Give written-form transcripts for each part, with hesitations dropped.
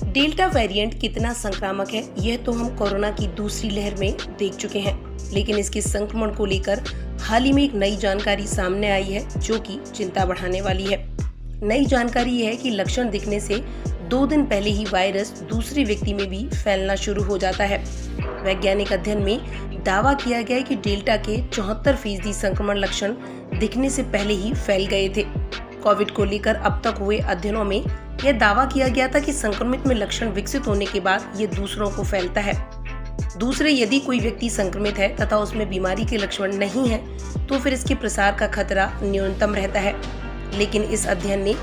Delta variant कितना संक्रामक है यह तो हम कोरोना की दूसरी लहर में देख चुके हैं, लेकिन इसके संक्रमण को लेकर हाल ही में एक नई जानकारी सामने आई है जो कि चिंता बढ़ाने वाली है। नई जानकारी यह है कि लक्षण दिखने से 2 दिन पहले ही वायरस दूसरे व्यक्ति में भी फैलना शुरू हो जाता है। वैज्ञानिक अध्ययन में दावा किया गया है कि डेल्टा के 74% संक्रमण लक्षण दिखने से पहले ही फैल गए थे। कोविड को लेकर अब तक हुए अध्ययनों में यह दावा किया गया था कि संक्रमित में लक्षण विकसित होने के बाद ये दूसरों को फैलता है। दूसरे, यदि कोई व्यक्ति संक्रमित है तथा उसमें बीमारी के लक्षण नहीं है तो फिर इसके प्रसार का खतरा न्यूनतम रहता है। लेकिन इस अध्ययन ने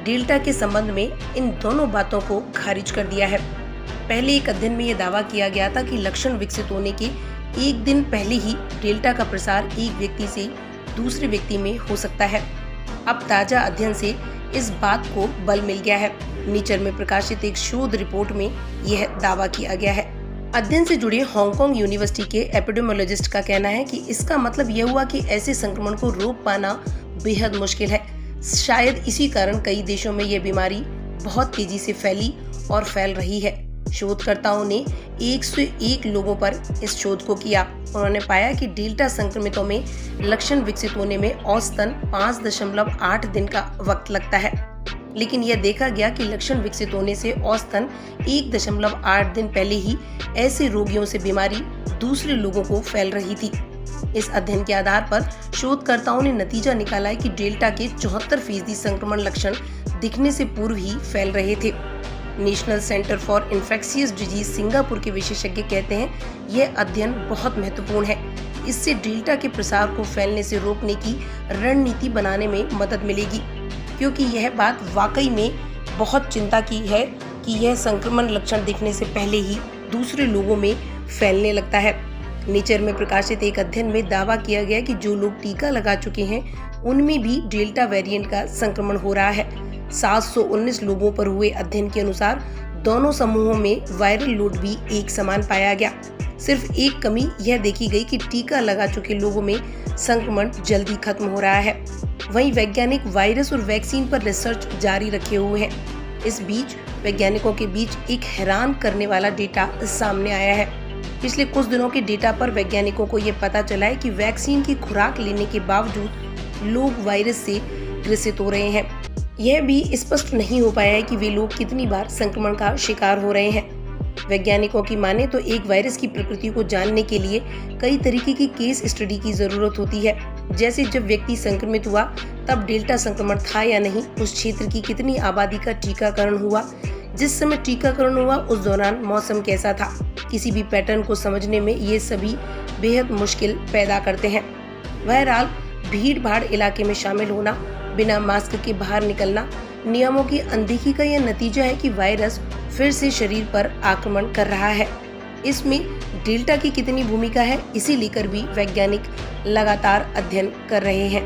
डेल्टा के संबंध में इन दोनों बातों को खारिज कर दिया है। पहले एक अध्ययन में यह दावा किया गया था कि लक्षण विकसित होने के 1 दिन पहले ही डेल्टा का प्रसार एक व्यक्ति से दूसरे व्यक्ति में हो सकता है। अब ताजा अध्ययन से इस बात को बल मिल गया है। नेचर में प्रकाशित एक शोध रिपोर्ट में यह दावा किया गया है। अध्ययन से जुड़े हांगकांग यूनिवर्सिटी के एपिडेमियोलॉजिस्ट का कहना है कि इसका मतलब यह हुआ कि ऐसे संक्रमण को रोक पाना बेहद मुश्किल है। शायद इसी कारण कई देशों में यह बीमारी बहुत तेजी से फैली और फैल रही है। शोधकर्ताओं ने 101 लोगों पर इस शोध को किया। उन्होंने पाया कि डेल्टा संक्रमितों में लक्षण विकसित होने में औसतन 5.8 दिन का वक्त लगता है, लेकिन यह देखा गया कि लक्षण विकसित होने से औसतन 1.8 दिन पहले ही ऐसे रोगियों से बीमारी दूसरे लोगों को फैल रही थी। इस अध्ययन के आधार पर शोधकर्ताओं ने नतीजा निकाला है कि डेल्टा के 74% संक्रमण लक्षण दिखने से पूर्व ही फैल रहे थे। National centre for infectious disease Singapore के विशेषज्ञ कहते हैं यह अध्ययन बहुत महत्वपूर्ण है। इससे डेल्टा के प्रसार को फैलने से रोकने की रणनीति बनाने में मदद मिलेगी, क्योंकि यह बात वाकई में बहुत चिंता की है कि यह संक्रमण लक्षण दिखने से पहले ही दूसरे लोगों में फैलने लगता है। नेचर में प्रकाशित एक अध्ययन में दावा किया गया कि जो लोग टीका लगा चुके हैं उनमें भी डेल्टा वेरिएंट का संक्रमण हो रहा है। 719 लोगों पर हुए अध्ययन के अनुसार दोनों समूहों में वायरल लोड भी एक समान पाया गया। सिर्फ एक कमी यह देखी गई कि टीका लगा चुके लोगों में संक्रमण जल्दी खत्म हो रहा है। वहीं वैज्ञानिक वायरस और वैक्सीन पर रिसर्च जारी रखे हुए हैं। इस बीच वैज्ञानिकों के बीच एक हैरान करने वाला डेटा सामने आया है। पिछले कुछ दिनों के डेटा पर वैज्ञानिकों को यह पता चला है कि वैक्सीन की खुराक लेने के बावजूद लोग वायरस से ग्रसित हो रहे हैं। यह भी स्पष्ट नहीं हो पाया है कि वे लोग कितनी बार संक्रमण का शिकार हो रहे हैं। वैज्ञानिकों की माने तो एक वायरस की प्रकृति को जानने के लिए कई तरीके की केस स्टडी की जरूरत होती है। जैसे जब व्यक्ति संक्रमित हुआ तब डेल्टा संक्रमण था या नहीं, उस क्षेत्र की कितनी आबादी का टीकाकरण हुआ, जिस समय टीकाकरण हुआ उस दौरान मौसम कैसा था। किसी भी पैटर्न को समझने में ये सभी बेहद मुश्किल पैदा करते हैं। बहरहाल, भीड़ भाड़ इलाके में शामिल होना, बिना मास्क के बाहर निकलना, नियमों की अनदेखी का यह नतीजा है कि वायरस फिर से शरीर पर आक्रमण कर रहा है। इसमें डेल्टा की कितनी भूमिका है, इसे लेकर भी वैज्ञानिक लगातार अध्ययन कर रहे हैं।